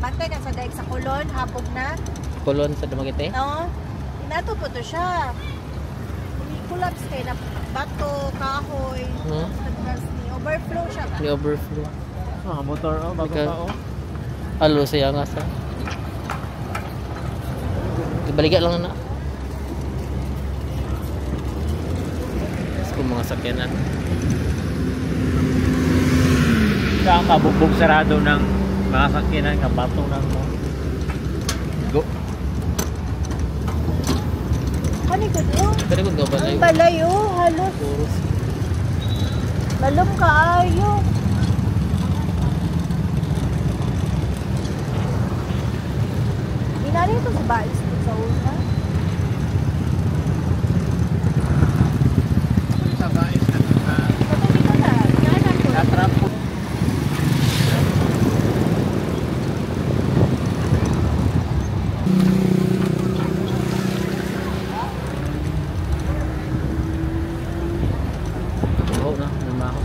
Kabantay na sa daig sa kulon, habog na. Kulon sa Dumaguete? No? Inato po to siya. Collapse kay na bato, kahoy. Overflow siya ba? Overflow. Motor bago pa Halo siya nga sa. Ibaliga lang na. Kung mga sakyanan. Siya ang kabugbog sarado ng mga sakyanan nga bato ng go. Ano ko doon? Pero kung balay. Ang balay halos. Balom ka ayo. Inari ito sa bais sa una. Sa bais na Dito na. Kanan ko. natrap po. Oo na, lumaho.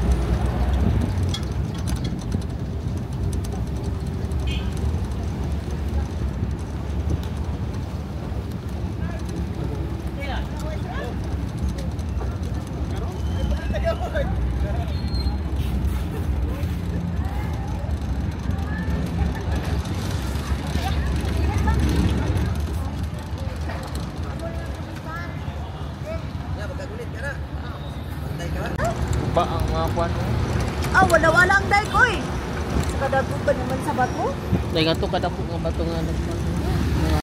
Ba ang mga kwan Wala ang day ko eh. Sa kadago ba naman sa bato? Dahil nga ito kadako nga bato nga nagman.